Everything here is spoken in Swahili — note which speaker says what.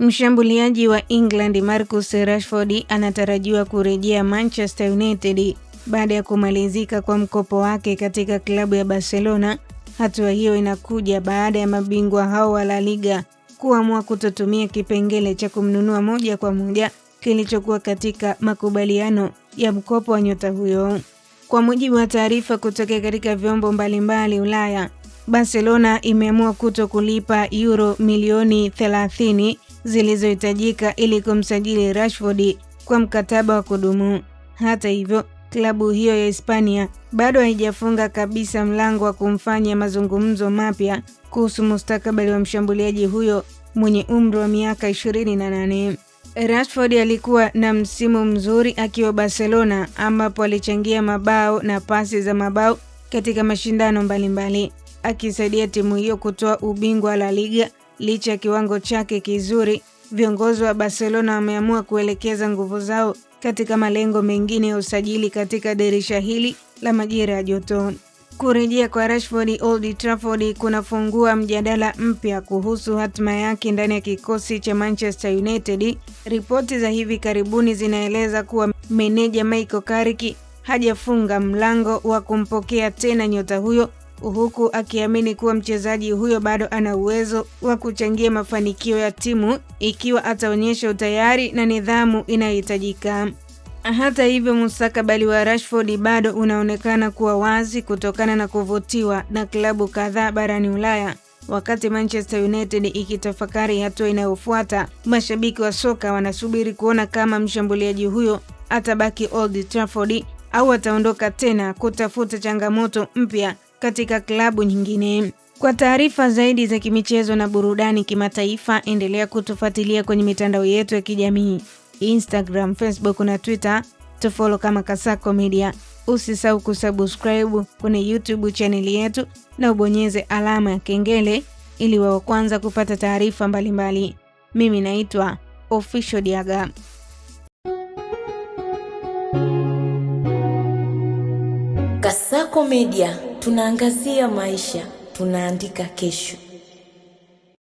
Speaker 1: Mshambuliaji wa England Marcus Rashford anatarajiwa kurejea Manchester United baada ya kumalizika kwa mkopo wake katika klabu ya Barcelona. Hatua hiyo inakuja baada ya mabingwa hao wa La Liga kuamua kutotumia kipengele cha kumnunua moja kwa moja kilichokuwa katika makubaliano ya mkopo wa nyota huyo. Kwa mujibu wa taarifa kutoka katika vyombo mbalimbali Ulaya, Barcelona imeamua kuto kulipa euro milioni 30 zilizohitajika ili kumsajili Rashford kwa mkataba wa kudumu. Hata hivyo, klabu hiyo ya Hispania bado haijafunga kabisa mlango wa kumfanya mazungumzo mapya kuhusu mustakabali wa mshambuliaji huyo mwenye umri wa miaka 28. Rashford alikuwa na msimu mzuri akiwa Barcelona, ambapo alichangia mabao na pasi za mabao katika mashindano mbalimbali, akisaidia timu hiyo kutoa ubingwa wa La Liga. Licha ya kiwango chake kizuri, viongozi wa Barcelona wameamua kuelekeza nguvu zao katika malengo mengine ya usajili katika dirisha hili la majira ya joto. Kurejea kwa Rashford Old Trafford kunafungua mjadala mpya kuhusu hatima yake ndani ya kikosi cha Manchester United. Ripoti za hivi karibuni zinaeleza kuwa meneja Michael Carrick hajafunga mlango wa kumpokea tena nyota huyo, huku akiamini kuwa mchezaji huyo bado ana uwezo wa kuchangia mafanikio ya timu ikiwa ataonyesha utayari na nidhamu inayohitajika. Hata hivyo, mustakabali wa Rashford bado unaonekana kuwa wazi kutokana na kuvutiwa na klabu kadhaa barani Ulaya. Wakati Manchester United ikitafakari hatua inayofuata, mashabiki wa soka wanasubiri kuona kama mshambuliaji huyo atabaki Old Trafford au ataondoka tena kutafuta changamoto mpya katika klabu nyingine. Kwa taarifa zaidi za kimichezo na burudani kimataifa, endelea kutufuatilia kwenye mitandao yetu ya kijamii Instagram, Facebook na Twitter. Tufollow kama Kasako Media. Usisahau kusubscribe kwenye YouTube channel yetu na ubonyeze alama ya kengele ili wa kwanza kupata taarifa mbalimbali. Mimi naitwa Official Diaga.
Speaker 2: Kasako Media, tunaangazia maisha, tunaandika kesho.